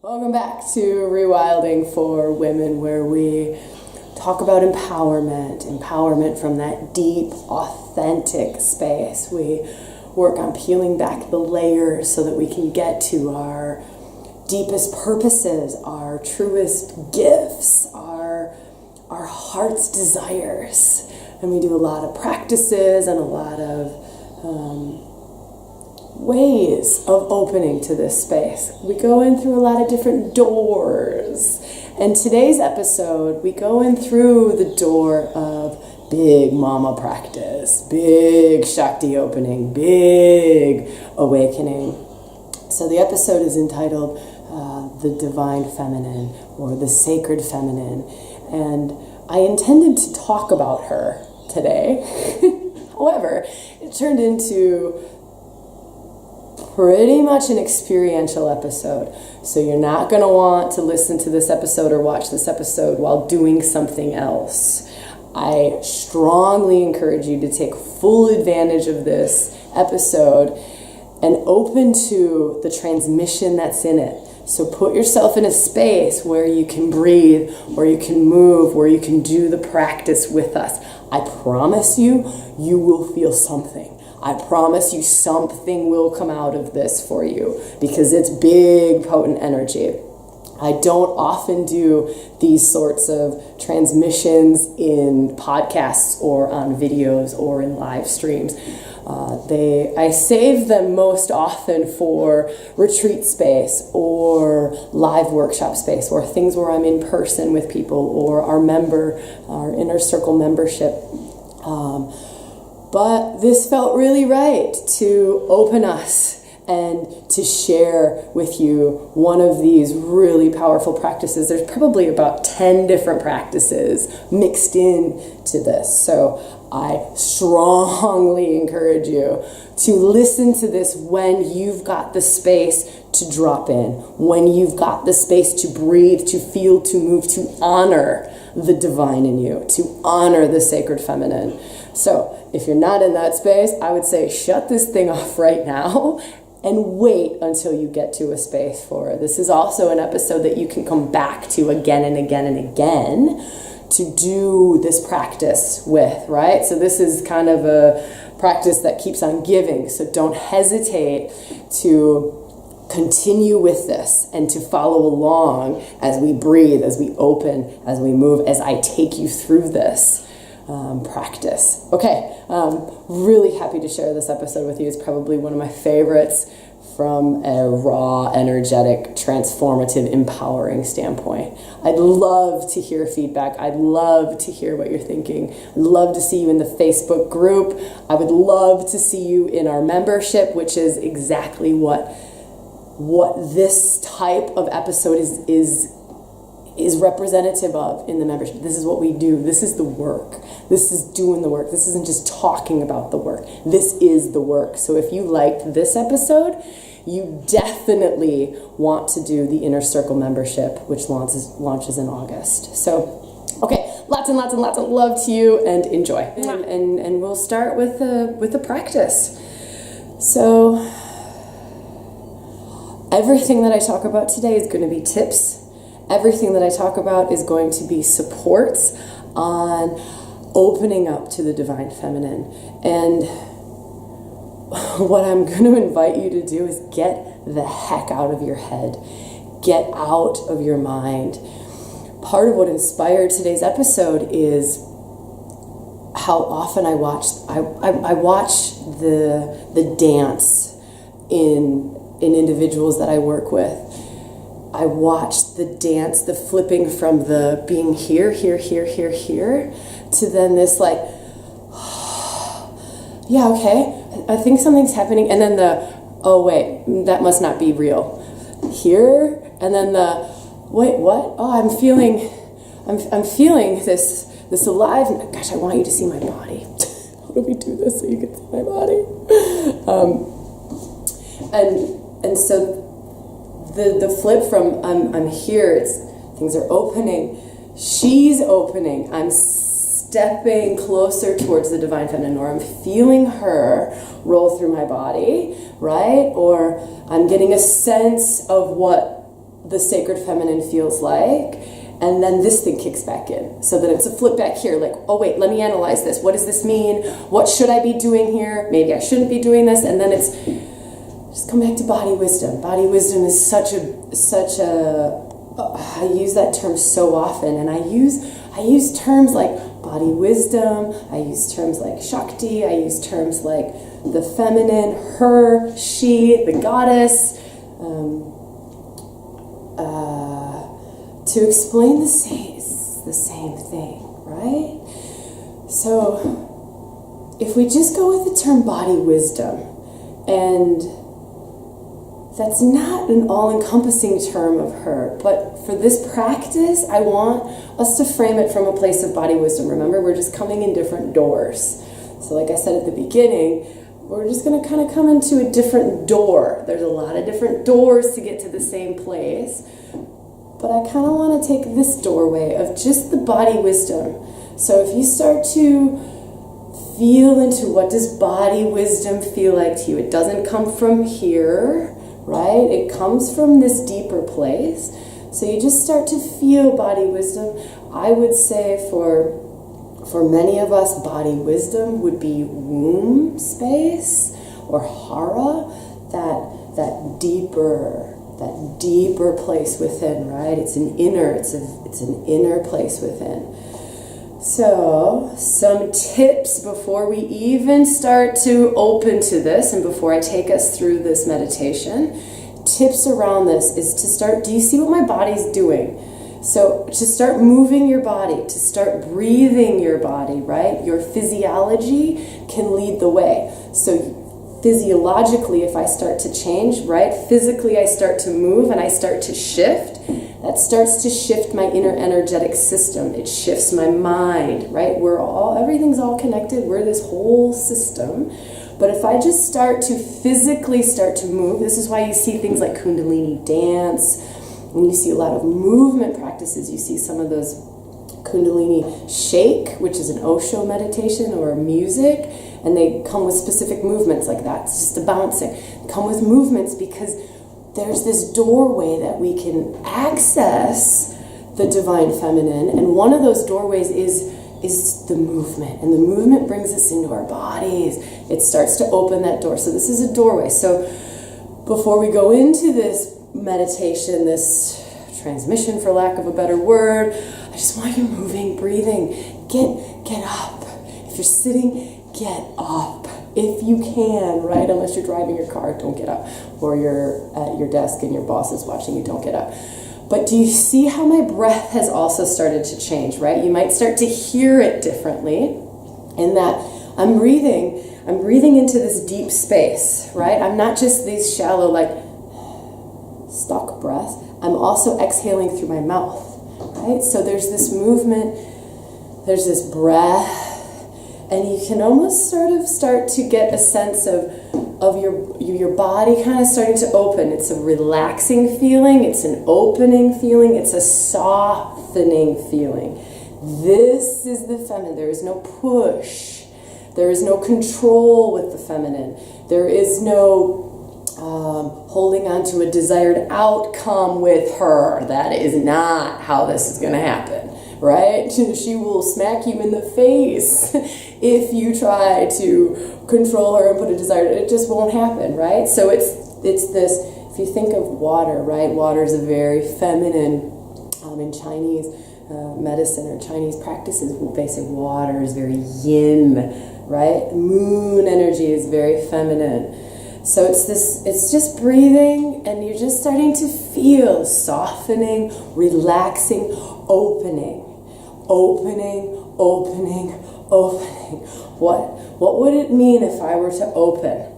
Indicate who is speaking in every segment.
Speaker 1: Welcome back to ReWilding for Women, where we talk about empowerment from that deep, authentic space. We work on peeling back the layers so that we can get to our deepest purposes, our truest gifts, our heart's desires. And we do a lot of practices and a lot of ways of opening to this space. We go in through a lot of different doors. And today's episode, we go in through the door of big mama practice, big Shakti opening, big awakening. So the episode is entitled The Divine Feminine, or The Sacred Feminine. And I intended to talk about her today. However, it turned into pretty much an experiential episode. So you're not going to want to listen to this episode or watch this episode while doing something else. I strongly encourage you to take full advantage of this episode and open to the transmission that's in it. So put yourself in a space where you can breathe, where you can move, where you can do the practice with us. I promise you, you will feel something. I promise you something will come out of this for you because it's big, potent energy. I don't often do these sorts of transmissions in podcasts or on videos or in live streams. I save them most often for retreat space or live workshop space or things where I'm in person with people or our inner circle membership. But this felt really right to open us and to share with you one of these really powerful practices. There's probably about 10 different practices mixed in to this. So I strongly encourage you to listen to this when you've got the space to drop in, when you've got the space to breathe, to feel, to move, to honor the divine in you, to honor the sacred feminine. So if you're not in that space, I would say shut this thing off right now and wait until you get to a space for it. This is also an episode that you can come back to again and again and again to do this practice with, right? So this is kind of a practice that keeps on giving. So don't hesitate to continue with this and to follow along as we breathe, as we open, as we move, as I take you through this practice. Okay, really happy to share this episode with you. It's probably one of my favorites from a raw, energetic, transformative, empowering standpoint. I'd love to hear feedback. I'd love to hear what you're thinking. I'd love to see you in the Facebook group. I would love to see you in our membership, which is exactly what this type of episode is representative of in the membership. This is what we do. This is the work. This is doing the work. This isn't just talking about the work. This is the work. So if you liked this episode, you definitely want to do the Inner Circle membership, which launches in August. So, okay, lots and lots and lots of love to you, and enjoy. And we'll start with the practice. So, everything that I talk about today is going to be tips. Everything that I talk about is going to be supports on opening up to the divine feminine. And what I'm going to invite you to do is get the heck out of your head. Get out of your mind. Part of what inspired today's episode is how often I watch the dance in individuals that I work with. I watched the dance, the flipping from the being here, to then this like, yeah, okay, I think something's happening. And then oh wait, that must not be real. Here, and then wait, what? Oh, I'm feeling this alive. Gosh, I want you to see my body. How do we do this so you can see my body? And so the flip from I'm here, things are opening, she's opening, I'm stepping closer towards the divine feminine, or I'm feeling her roll through my body, right? Or I'm getting a sense of what the sacred feminine feels like, and then this thing kicks back in. So then it's a flip back here, like, oh wait, let me analyze this. What does this mean? What should I be doing here? Maybe I shouldn't be doing this. And then it's just come back to body wisdom. Body wisdom is such a I use that term so often, and I use terms like body wisdom, I use terms like Shakti, I use terms like the feminine, her, she, the goddess, to explain the same thing, right? So if we just go with the term body wisdom, and that's not an all-encompassing term of her, but for this practice, I want us to frame it from a place of body wisdom. Remember, we're just coming in different doors. So like I said at the beginning, we're just going to kind of come into a different door. There's a lot of different doors to get to the same place, but I kind of want to take this doorway of just the body wisdom. So if you start to feel into what does body wisdom feel like to you, it doesn't come from here, right? It comes from this deeper place. So you just start to feel body wisdom. I would say for many of us, body wisdom would be womb space or hara, that deeper place within, right? It's an inner place within. So, some tips before we even start to open to this, and before I take us through this meditation, tips around this is to start, do you see what my body's doing? So, to start moving your body, to start breathing your body, right? Your physiology can lead the way. So, physiologically, if I start to change, right? Physically, I start to move and I start to shift. That starts to shift my inner energetic system. It shifts my mind, right? Everything's all connected. We're this whole system. But if I just start to physically start to move, this is why you see things like Kundalini dance, and you see a lot of movement practices. You see some of those Kundalini shake, which is an Osho meditation or music, and they come with specific movements like that. It's just a bouncing. They come with movements because there's this doorway that we can access the divine feminine, and one of those doorways is the movement, and the movement brings us into our bodies. It starts to open that door. So this is a doorway. So before we go into this meditation, this transmission, for lack of a better word, I just want you moving, breathing. Get up. If you're sitting, get up. If you can, right? Unless you're driving your car, don't get up. Or you're at your desk and your boss is watching you, don't get up. But do you see how my breath has also started to change, right? You might start to hear it differently in that I'm breathing into this deep space, right? I'm not just these shallow, like, stuck breaths. I'm also exhaling through my mouth, right? So there's this movement, there's this breath, and you can almost sort of start to get a sense of your body kind of starting to open. It's a relaxing feeling, it's an opening feeling, it's a softening feeling. This is the feminine. There is no push. There is no control with the feminine. There is no holding on to a desired outcome with her. That is not how this is going to happen, right? She will smack you in the face if you try to control her and put a desire. It just won't happen, right? So it's this, if you think of water, right? Water is a very feminine, in Chinese medicine or Chinese practices, they say water is very yin, right? Moon energy is very feminine. So it's just breathing, and you're just starting to feel softening, relaxing, opening. What would it mean if I were to open?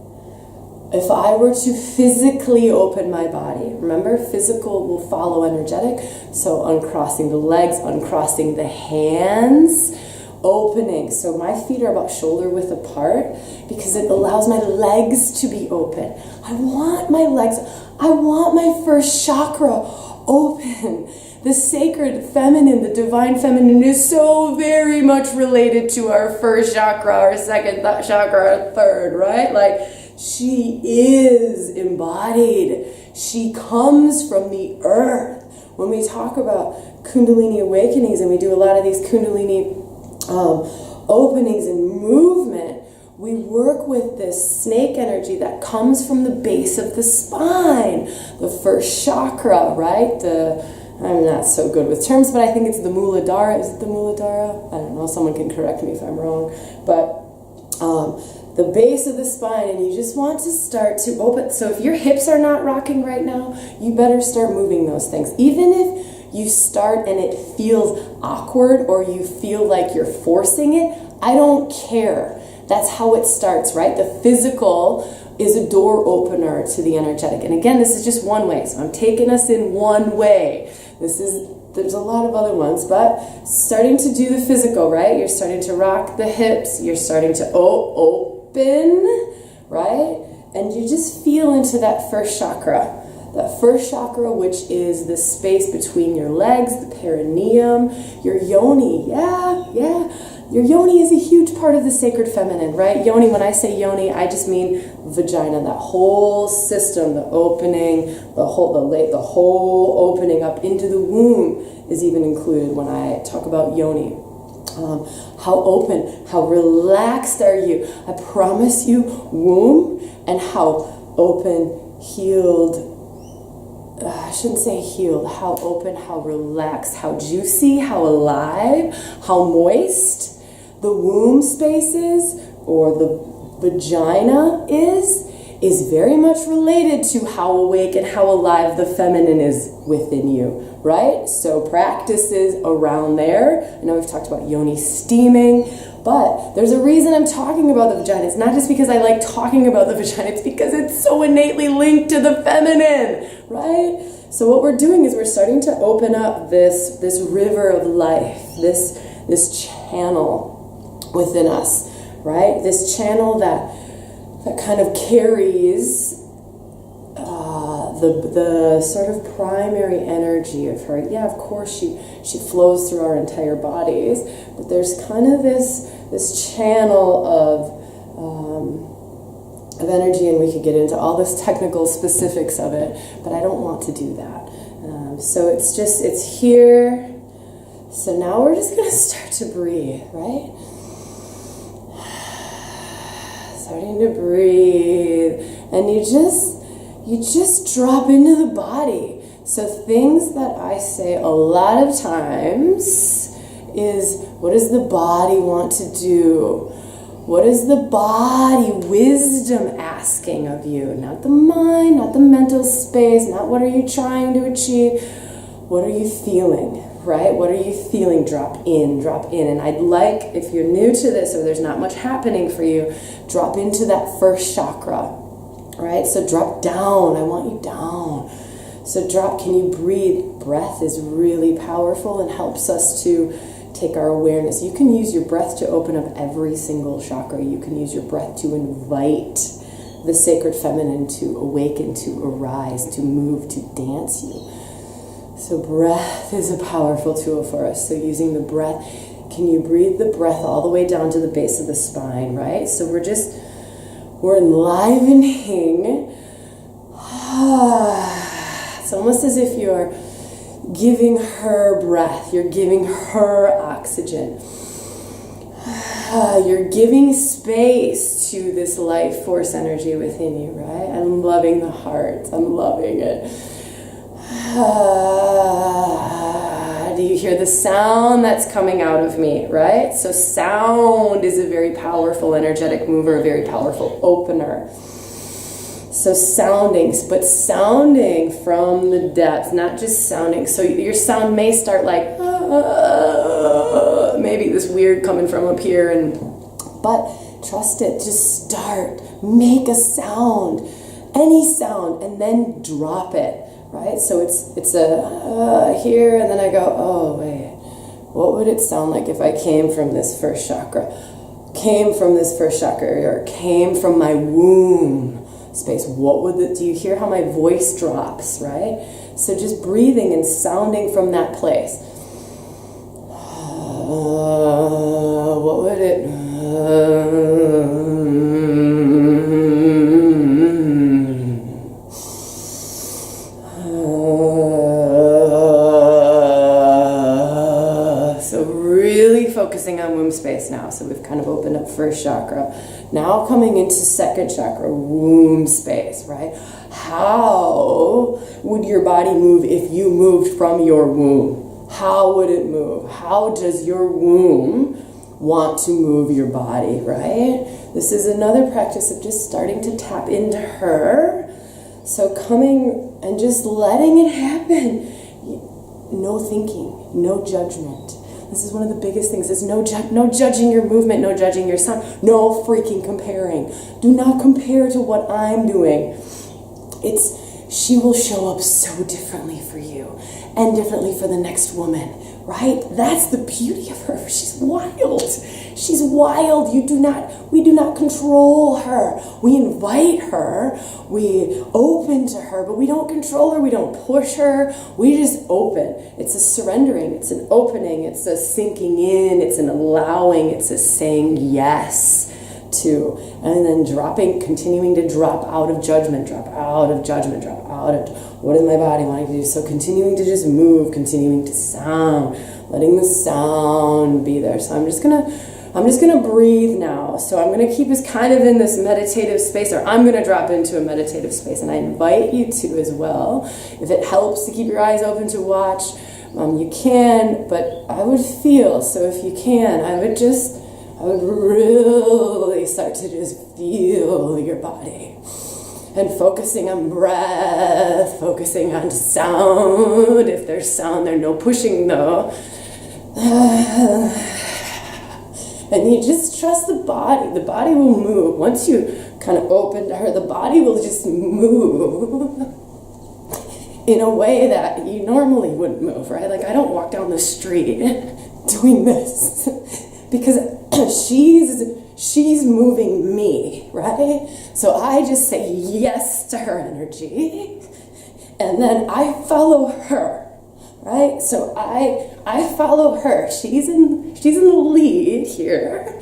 Speaker 1: If I were to physically open my body, remember, physical will follow energetic, so uncrossing the legs, uncrossing the hands, opening. So my feet are about shoulder width apart because it allows my legs to be open. I want my first chakra open. The sacred feminine, the divine feminine is so very much related to our first chakra, our second chakra, our third, right? Like, She is embodied. She comes from the earth. When we talk about Kundalini awakenings and we do a lot of these Kundalini openings and movement, we work with this snake energy that comes from the base of the spine, the first chakra, right? I'm not so good with terms, but I think it's the Muladhara. Is it the Muladhara? I don't know. Someone can correct me if I'm wrong. But the base of the spine, and you just want to start to open. So if your hips are not rocking right now, you better start moving those things. Even if you start and it feels awkward or you feel like you're forcing it, I don't care. That's how it starts, right? The physical is a door opener to the energetic. And again, this is just one way. So I'm taking us in one way. There's a lot of other ones, but starting to do the physical, right? You're starting to rock the hips. You're starting to open, right? And you just feel into that first chakra. That first chakra, which is the space between your legs, the perineum, your yoni. Yeah. Your yoni is a huge part of the sacred feminine, right? Yoni, when I say yoni, I just mean vagina, that whole system, the opening, the whole opening up into the womb is even included when I talk about yoni. How open, how relaxed are you? I promise you, womb, and how open, healed, I shouldn't say healed, how open, how relaxed, how juicy, how alive, how moist the womb space is, or the vagina is very much related to how awake and how alive the feminine is within you, right? So practices around there. I know we've talked about yoni steaming, but there's a reason I'm talking about the vagina. It's not just because I like talking about the vagina, it's because it's so innately linked to the feminine, right? So what we're doing is we're starting to open up this river of life, this channel within us, right? This channel that kind of carries the sort of primary energy of her. Yeah, of course she flows through our entire bodies, but there's kind of this channel of energy, and we could get into all this technical specifics of it, but I don't want to do that. So it's here. So now we're just going to start to breathe, right? Starting to breathe, and you just drop into the body. So things that I say a lot of times is, what does the body want to do? What is the body wisdom asking of you? Not the mind, not the mental space, not what are you trying to achieve. What are you feeling, right? What are you feeling? Drop in. And I'd like, if you're new to this or there's not much happening for you, drop into that first chakra, right? So drop down. I want you down. So drop, can you breathe? Breath is really powerful and helps us to take our awareness. You can use your breath to open up every single chakra. You can use your breath to invite the sacred feminine to awaken, to arise, to move, to dance you. So breath is a powerful tool for us. So using the breath, can you breathe the breath all the way down to the base of the spine, right? So we're enlivening. It's almost as if you're giving her breath. You're giving her oxygen. You're giving space to this life force energy within you, right? I'm loving the heart. I'm loving it. Do you hear the sound that's coming out of me, right? So sound is a very powerful energetic mover, a very powerful opener. So sounding from the depth, not just sounding. So your sound may start like, maybe this weird coming from up here, but trust it, just start, make a sound, any sound, and then drop it. Right, so it's a here, and then I go, oh wait, what would it sound like if I came from this first chakra, or came from my womb space? What would do you hear how my voice drops, right? So just breathing and sounding from that place. What would it? focusing on womb space now. So we've kind of opened up first chakra. Now coming into second chakra, womb space, right? How would your body move if you moved from your womb? How would it move? How does your womb want to move your body, right? This is another practice of just starting to tap into her. So coming and just letting it happen. No thinking, no judgment. This is one of the biggest things. Is no judging your movement, no judging your sound, no freaking comparing. Do not compare to what I'm doing. She will show up so differently for you and differently for the next woman, right? That's the beauty of her. She's wild. She's wild. We do not control her. We invite her. We open to her, but we don't control her. We don't push her. We just open. It's a surrendering. It's an opening. It's a sinking in. It's an allowing. It's a saying yes to, and then continuing to drop out of judgment, drop out of what is my body wanting to do. So continuing to just move, continuing to sound, letting the sound be there. So I'm just gonna breathe now. So I'm gonna keep us kind of in this meditative space, or I'm gonna drop into a meditative space, and I invite you to as well. If it helps to keep your eyes open to watch, you can, but I would feel, so if you can, I would really start to just feel your body. And focusing on breath, focusing on sound. If there's sound, there's no pushing though. And you just trust the body. The body will move. Once you kind of open to her, the body will just move in a way that you normally wouldn't move, right? Like I don't walk down the street doing this because she's moving me, right? So I just say yes to her energy, and then I follow her, right? So I follow her. She's in the lead here.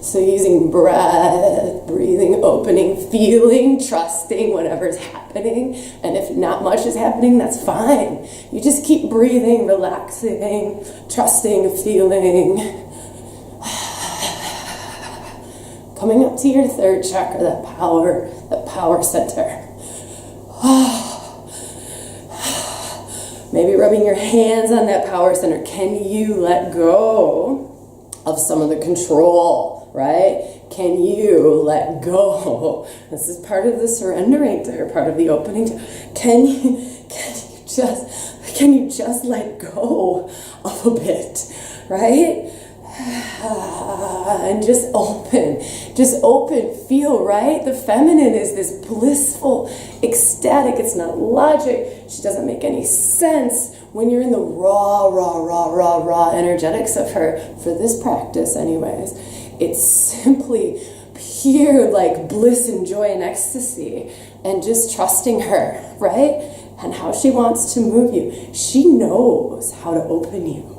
Speaker 1: So using breath, breathing, opening, feeling, trusting whatever's happening. And if not much is happening, that's fine. You just keep breathing, relaxing, trusting, feeling. Coming up to your third chakra, that power center. Maybe rubbing your hands on that power center. Can you let go of some of the control, right? Can you let go? This is part of the surrendering to her, part of the opening to, can you just let go of a bit, right? And just open, feel, right? The feminine is this blissful, ecstatic, it's not logic, she doesn't make any sense. When you're in the raw energetics of her, for this practice anyways, it's simply pure like bliss and joy and ecstasy, and just trusting her, right? And how she wants to move you. She knows how to open you.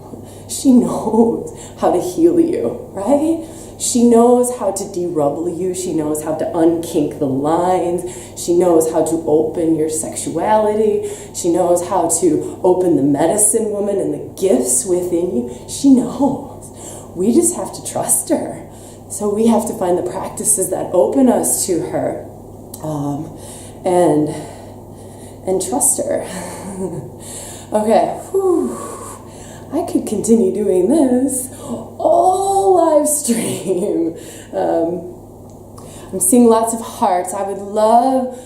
Speaker 1: She knows how to heal you, right? She knows how to derubble you. She knows how to unkink the lines. She knows how to open your sexuality. She knows how to open the medicine woman and the gifts within you. She knows. We just have to trust her. So we have to find the practices that open us to her, and trust her. Okay. Whew. I could continue doing this all live stream. I'm seeing lots of hearts. I would love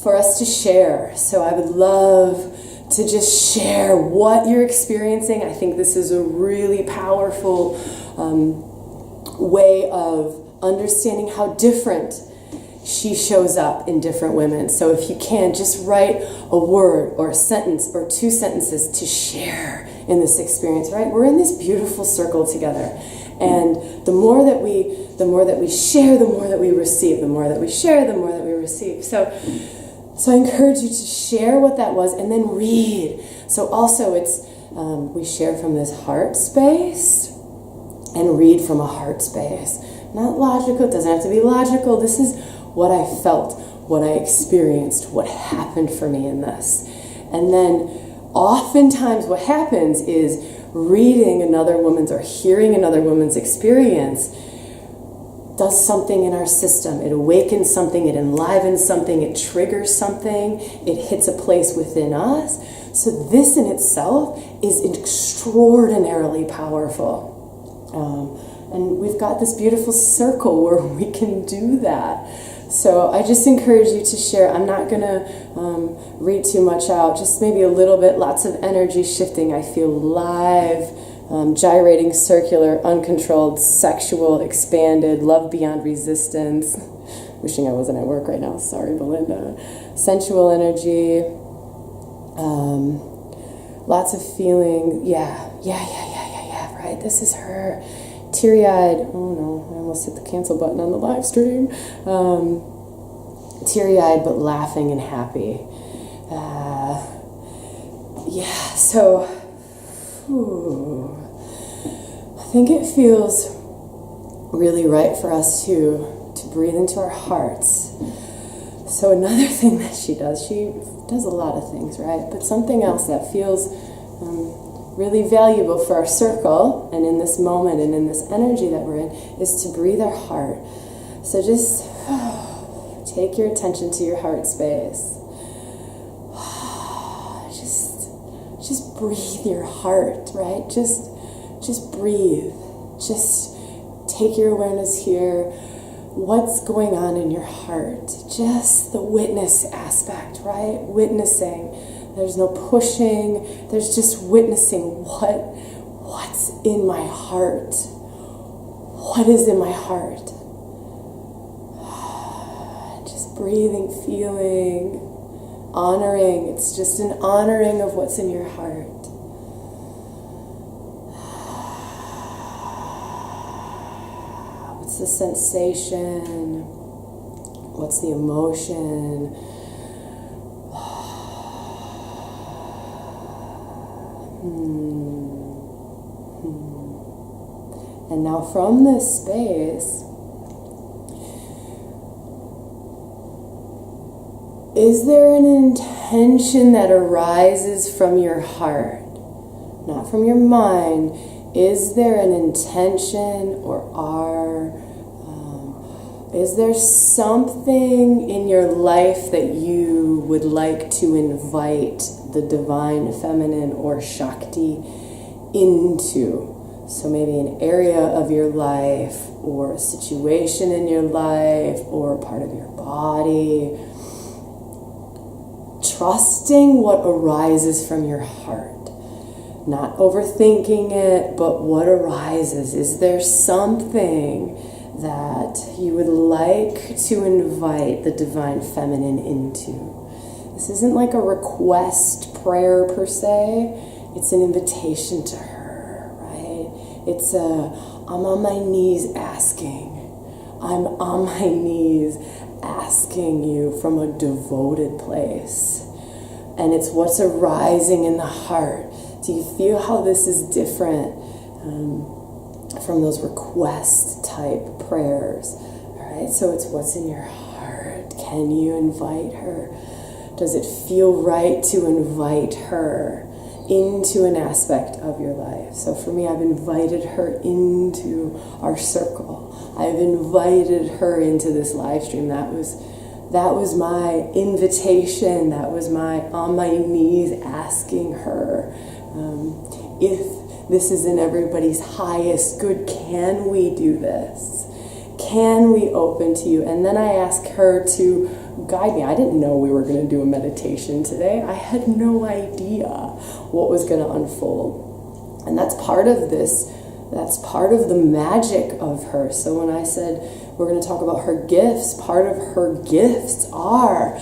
Speaker 1: for us to share. So I would love to just share what you're experiencing. I think this is a really powerful way of understanding how different she shows up in different women. So if you can, just write a word or a sentence or two sentences to share in this experience, right? We're in this beautiful circle together. And the more that we share, the more that we receive. The more that we share, the more that we receive. So I encourage you to share what that was and then read. So also it's, we share from this heart space and read from a heart space. Not logical, it doesn't have to be logical. This is what I felt. what I experienced, what happened for me in this. And then oftentimes what happens is reading another woman's or hearing another woman's experience does something in our system. It awakens something, it enlivens something, it triggers something, it hits a place within us. So this in itself is extraordinarily powerful. And we've got this beautiful circle where we can do that. So I just encourage you to share. I'm not going to read too much out, just maybe a little bit, lots of energy shifting. I feel live, gyrating, circular, uncontrolled, sexual, expanded, love beyond resistance. Wishing I wasn't at work right now. Sorry, Belinda. Sensual energy. Lots of feeling. Yeah, right? This is her. Teary-eyed. Oh no, I almost hit the cancel button on the live stream. Teary-eyed but laughing and happy. So I think it feels really right for us to breathe into our hearts. So another thing that she does a lot of things, right? But something else that feels really valuable for our circle and in this moment and in this energy that we're in is to breathe our heart. So just take your attention to your heart space. Just breathe your heart, right? Just breathe. Just take your awareness here. What's going on in your heart? Just the witness aspect, right? Witnessing. There's no pushing. There's just witnessing what's in my heart. What is in my heart? Just breathing, feeling, honoring. It's just an honoring of what's in your heart. What's the sensation? What's the emotion? And now from this space, is there an intention that arises from your heart, not from your mind? Is there an intention is there something in your life that you would like to invite the divine feminine or Shakti into? So maybe an area of your life or a situation in your life or a part of your body. Trusting what arises from your heart. Not overthinking it, but what arises. Is there something that you would like to invite the divine feminine into? This isn't like a request prayer per se. It's an invitation to her, right? It's I'm on my knees asking. I'm on my knees asking you from a devoted place. And it's what's arising in the heart. Do you feel how this is different from those request type prayers? All right, so it's what's in your heart. Can you invite her? Does it feel right to invite her into an aspect of your life? So for me, I've invited her into our circle. I've invited her into this live stream. That was my invitation. That was my on my knees asking her. If this is in everybody's highest good, can we do this? Can we open to you? And then I asked her to guide me. I didn't know we were going to do a meditation today. I had no idea what was going to unfold. And that's part of this. That's part of the magic of her. So when I said we're going to talk about her gifts, part of her gifts are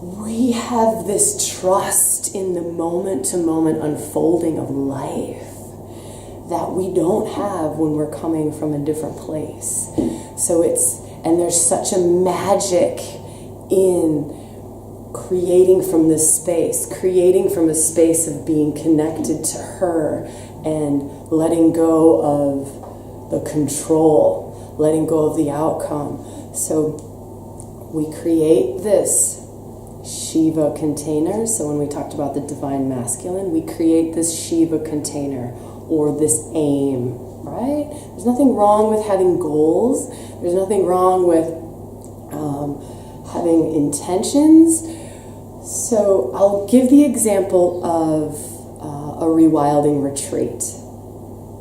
Speaker 1: we have this trust in the moment-to-moment unfolding of life that we don't have when we're coming from a different place. So and there's such a magic in creating from this space, creating from a space of being connected to her and letting go of the control, letting go of the outcome. So we create this Shiva container. So when we talked about the divine masculine, we create this Shiva container, or this aim, right? There's nothing wrong with having goals. There's nothing wrong with having intentions. So I'll give the example of a rewilding retreat,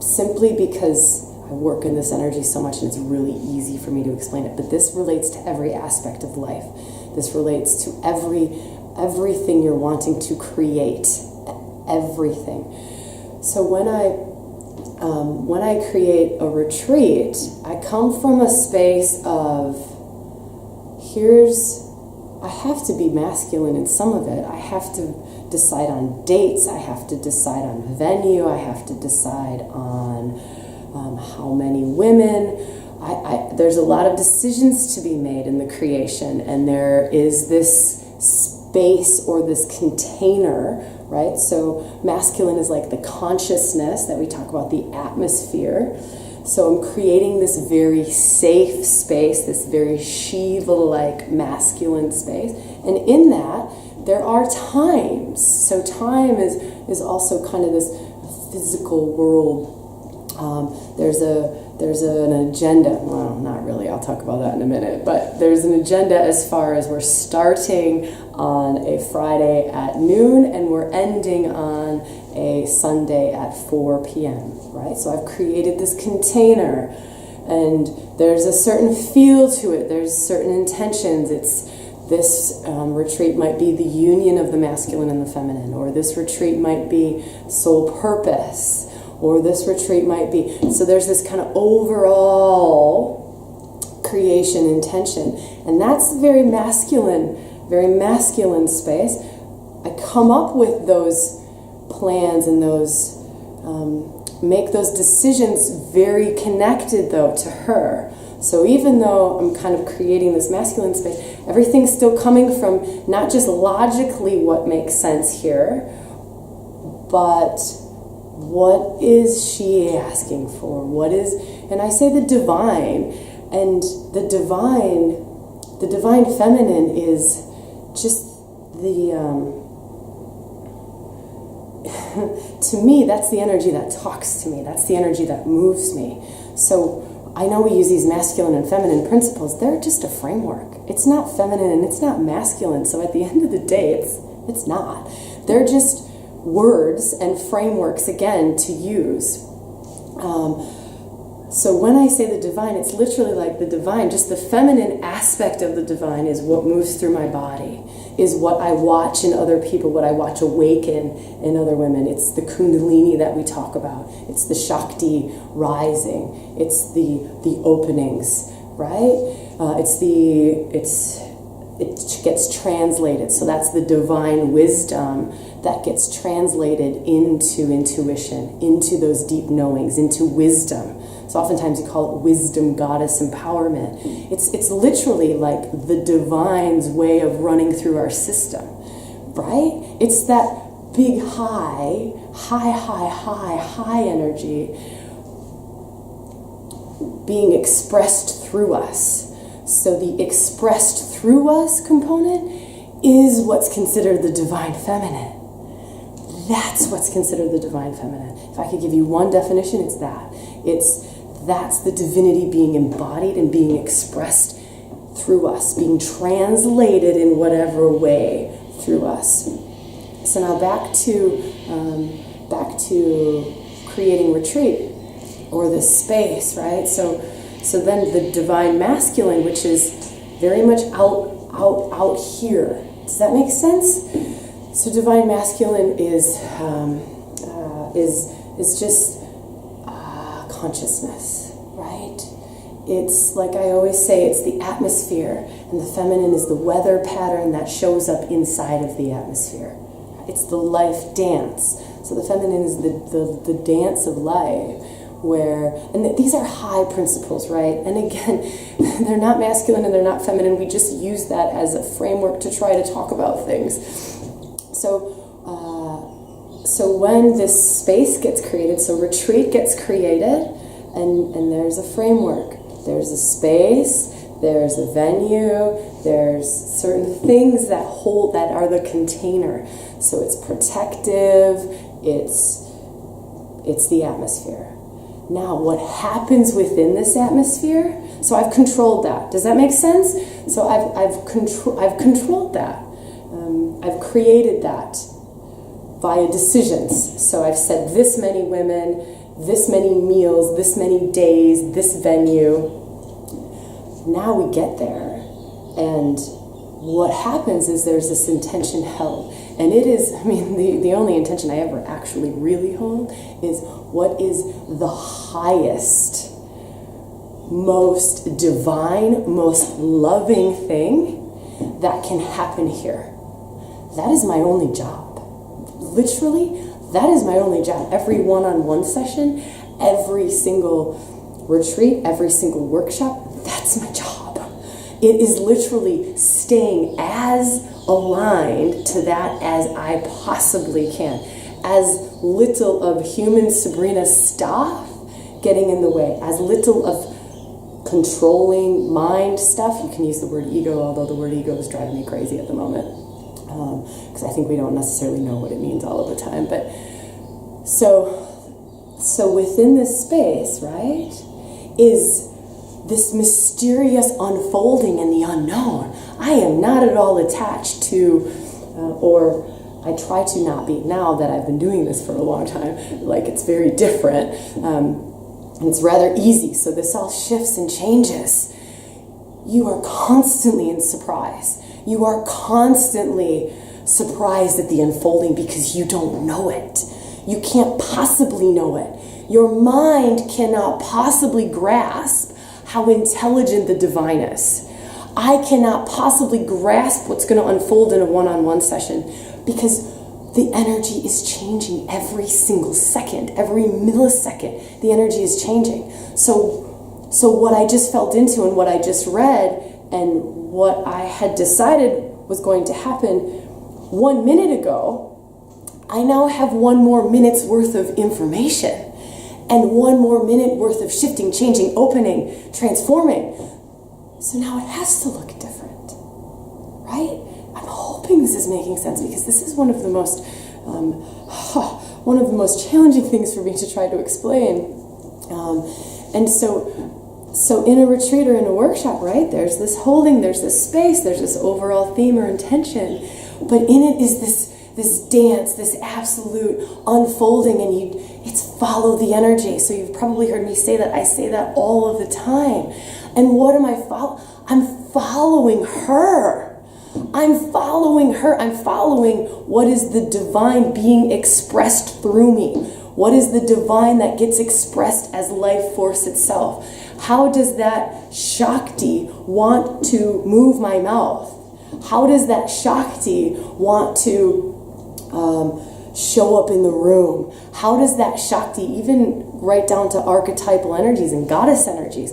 Speaker 1: simply because I work in this energy so much and it's really easy for me to explain it. But this relates to every aspect of life. This relates to everything you're wanting to create, everything. So when I create a retreat, I come from a space of, I have to be masculine in some of it. I have to decide on dates. I have to decide on venue. I have to decide on how many women. There's a lot of decisions to be made in the creation, and there is this space or this container, right? So masculine is like the consciousness that we talk about, the atmosphere. So I'm creating this very safe space, this very Shiva-like masculine space. And in that, there are times. So time is also kind of this physical world. There's an agenda. Well, not really. I'll talk about that in a minute. But there's an agenda as far as we're starting on a Friday at noon and we're ending on a Sunday at 4 p.m., right? So I've created this container, and there's a certain feel to it. There's certain intentions. This retreat might be the union of the masculine and the feminine, or this retreat might be soul purpose, or this retreat might be. So there's this kind of overall creation intention, and that's very masculine space. I come up with those plans and those make those decisions very connected though to her. So even though I'm kind of creating this masculine space, everything's still coming from not just logically what makes sense here, but what is she asking for? And I say the divine, and the divine feminine is just to me, that's the energy that talks to me. That's the energy that moves me. So I know we use these masculine and feminine principles. They're just a framework. It's not feminine and it's not masculine. So at the end of the day, it's not. They're just words and frameworks, again, to use. So when I say the divine, it's literally like the divine, just the feminine aspect of the divine is what moves through my body, is what I watch in other people, what I watch awaken in other women. It's the kundalini that we talk about. It's the Shakti rising. It's the openings, right? It gets translated. So that's the divine wisdom that gets translated into intuition, into those deep knowings, into wisdom. So oftentimes you call it wisdom goddess empowerment. It's literally like the divine's way of running through our system, right? It's that big high energy being expressed through us. So the expressed through us component is what's considered the divine feminine. That's what's considered the divine feminine. If I could give you one definition, it's that. That's the divinity being embodied and being expressed through us, being translated in whatever way through us. So now back to creating retreat, or this space, right? So then the divine masculine, which is very much out here. Does that make sense? So divine masculine is just consciousness, right? It's like I always say, it's the atmosphere, and the feminine is the weather pattern that shows up inside of the atmosphere. It's the life dance. So the feminine is the dance of life, and these are high principles, right? And again, they're not masculine and they're not feminine. We just use that as a framework to try to talk about things. So when this space gets created, so retreat gets created, and there's a framework. There's a space, there's a venue, there's certain things that are the container. So it's protective, it's the atmosphere. Now, what happens within this atmosphere? So I've controlled that. Does that make sense? So I've controlled that. I've created that via decisions. So I've said this many women, this many meals, this many days, this venue. Now we get there, and what happens is there's this intention held. And it is, the only intention I ever actually really hold is what is the highest, most divine, most loving thing that can happen here. That is my only job. Literally, that is my only job. Every one-on-one session, every single retreat, every single workshop, that's my job. It is literally staying as aligned to that as I possibly can. As little of human Sabrina stuff getting in the way, as little of controlling mind stuff. You can use the word ego, although the word ego is driving me crazy at the moment, because I think we don't necessarily know what it means all of the time. But so within this space, right, is this mysterious unfolding in the unknown. I am not at all attached to, or I try to not be now that I've been doing this for a long time. Like, it's very different, and it's rather easy. So this all shifts and changes. You are constantly in surprise. You are constantly surprised at the unfolding because you don't know it. You can't possibly know it. Your mind cannot possibly grasp how intelligent the divine is. I cannot possibly grasp what's going to unfold in a one-on-one session because the energy is changing every single second, every millisecond. The energy is changing. So what I just felt into and what I just read and what I had decided was going to happen 1 minute ago, I now have 1 more minute's worth of information. And 1 more minute worth of shifting, changing, opening, transforming. So now it has to look different, right? I'm hoping this is making sense because this is one of the most challenging things for me to try to explain. And so in a retreat or in a workshop, right? There's this holding, there's this space, there's this overall theme or intention, but in it is this dance, this absolute unfolding, and it's follow the energy. So you've probably heard me say that. I say that all of the time. And what am I following? I'm following her. I'm following her. I'm following what is the divine being expressed through me. What is the divine that gets expressed as life force itself? How does that Shakti want to move my mouth? How does that Shakti want to show up in the room? How does that Shakti, even right down to archetypal energies and goddess energies,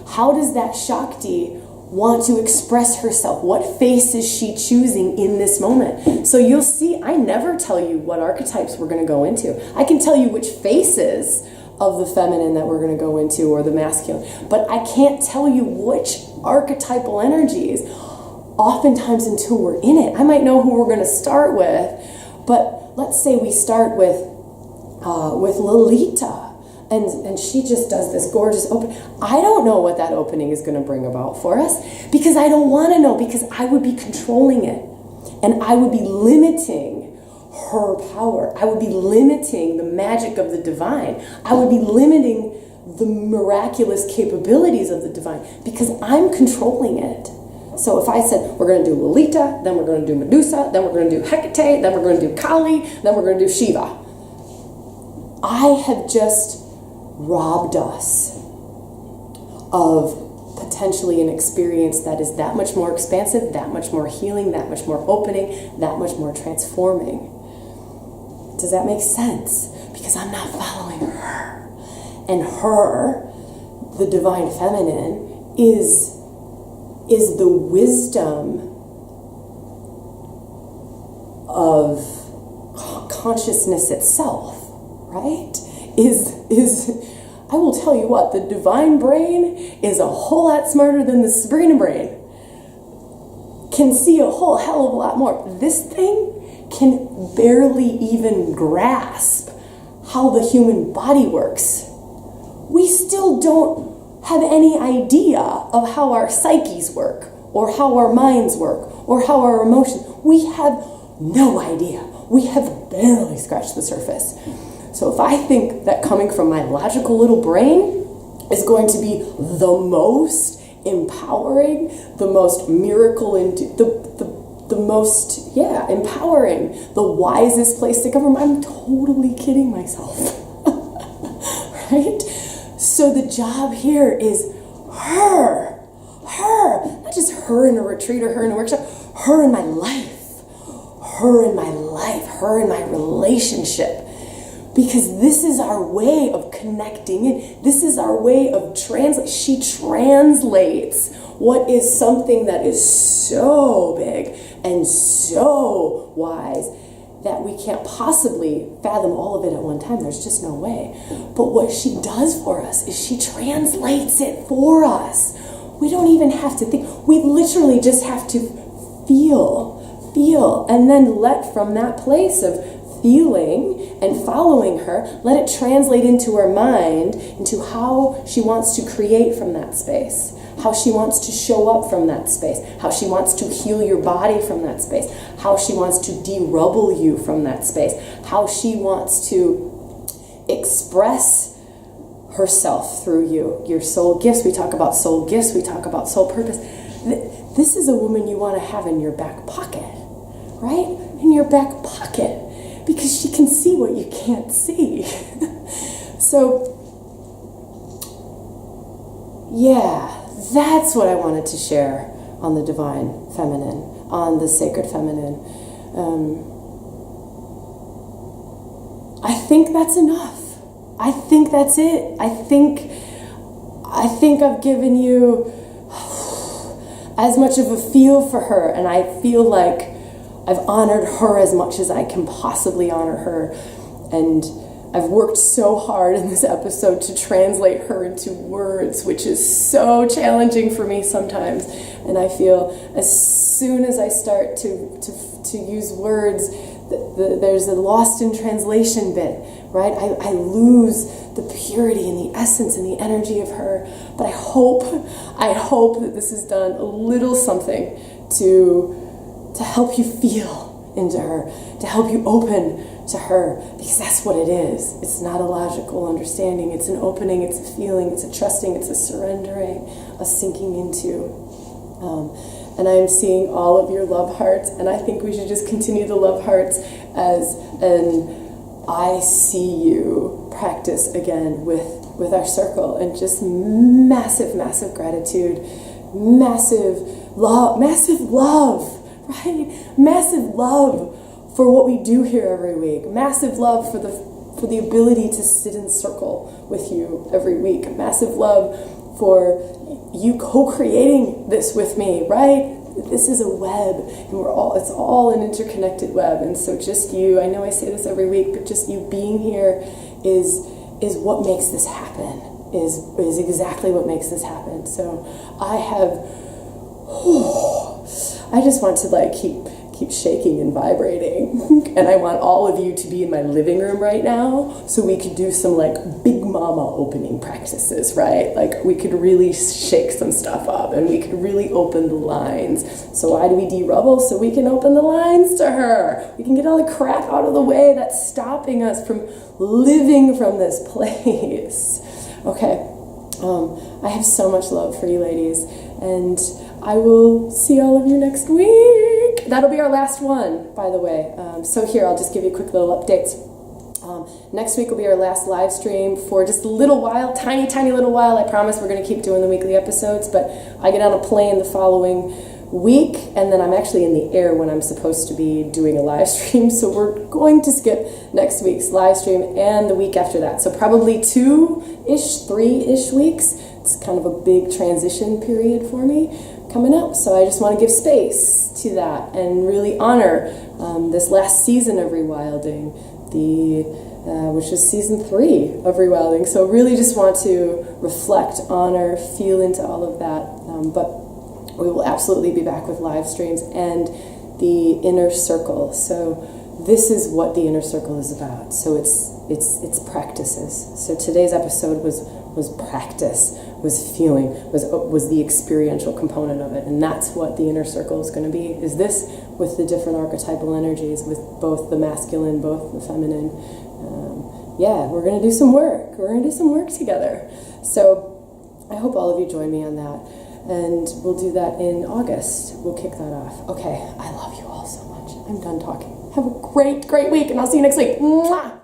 Speaker 1: how does that Shakti want to express herself? What face is she choosing in this moment? So you'll see, I never tell you what archetypes we're going to go into. I can tell you which faces of the feminine that we're going to go into, or the masculine, but I can't tell you which archetypal energies oftentimes until we're in it. I might know who we're going to start with, but let's say we start with Lolita, and she just does this gorgeous opening. I don't know what that opening is going to bring about for us because I don't want to know, because I would be controlling it, and I would be limiting her power. I would be limiting the magic of the divine. I would be limiting the miraculous capabilities of the divine because I'm controlling it. So if I said, we're going to do Lolita, then we're going to do Medusa, then we're going to do Hecate, then we're going to do Kali, then we're going to do Shiva, I have just robbed us of potentially an experience that is that much more expansive, that much more healing, that much more opening, that much more transforming. Does that make sense? Because I'm not following her. And her, the divine feminine, is the wisdom of consciousness itself, right? I will tell you what, the divine brain is a whole lot smarter than the Sabrina brain. Can see a whole hell of a lot more. This thing can barely even grasp how the human body works. We still don't have any idea of how our psyches work, or how our minds work, or how our emotions. We have no idea. We have barely scratched the surface. So if I think that coming from my logical little brain is going to be the most empowering, the most miracle, the most, empowering, the wisest place to come from, I'm totally kidding myself. Right? So the job here is her, not just her in a retreat or her in a workshop, her in my life, her in my relationship. Because this is our way of connecting in. This is our way of she translates what is something that is so big and so wise that we can't possibly fathom all of it at one time. There's just no way. But what she does for us is she translates it for us. We don't even have to think. We literally just have to feel, and then let from that place of feeling and following her, let it translate into her mind, into how she wants to create from that space, how she wants to show up from that space, how she wants to heal your body from that space, how she wants to de-rubble you from that space, how she wants to express herself through you, your soul gifts. We talk about soul gifts, we talk about soul purpose. This is a woman you want to have in your back pocket, right? In your back pocket. Because she can see what you can't see. So, that's what I wanted to share on the divine feminine, on the sacred feminine. I think that's enough. I think that's it. I think I've given you as much of a feel for her, and I feel like I've honored her as much as I can possibly honor her. And I've worked so hard in this episode to translate her into words, which is so challenging for me sometimes. And I feel as soon as I start to use words, there's a lost in translation bit, right? I lose the purity and the essence and the energy of her. But I hope that this has done a little something to help you feel into her, to help you open to her, because that's what it is. It's not a logical understanding. It's an opening, it's a feeling, it's a trusting, it's a surrendering, a sinking into. And I'm seeing all of your love hearts, and I think we should just continue the love hearts as an I see you practice again with our circle, and just massive, massive gratitude, massive love, right? Massive love for what we do here every week. Massive love for the ability to sit in circle with you every week. Massive love for you co-creating this with me, right? This is a web, and it's all an interconnected web. And so just you, I know I say this every week, but just you being here is what makes this happen, is exactly what makes this happen. So I just want to keep shaking and vibrating. And I want all of you to be in my living room right now so we could do some big mama opening practices, right? We could really shake some stuff up, and we could really open the lines. So why do we de-rubble? So we can open the lines to her. We can get all the crap out of the way that's stopping us from living from this place. Okay. I have so much love for you ladies, and I will see all of you next week. That'll be our last one, by the way. So here, I'll just give you quick little updates. Next week will be our last live stream for just a little while, tiny, tiny little while. I promise we're going to keep doing the weekly episodes, but I get on a plane the following week, and then I'm actually in the air when I'm supposed to be doing a live stream, so we're going to skip next week's live stream and the week after that. So probably 2-ish, 3-ish weeks. It's kind of a big transition period for me coming up, so I just want to give space to that and really honor this last season of ReWilding, which is season 3 of ReWilding. So really just want to reflect, honor, feel into all of that. But we will absolutely be back with live streams and the inner circle. So this is what the inner circle is about. So it's practices. So today's episode was practice, was feeling, was the experiential component of it, and that's what the inner circle is going to be. Is this with the different archetypal energies, with both the masculine, both the feminine. We're going to do some work. We're going to do some work together. So I hope all of you join me on that. And we'll do that in August. We'll kick that off. Okay, I love you all so much. I'm done talking. Have a great, great week, and I'll see you next week. Mwah!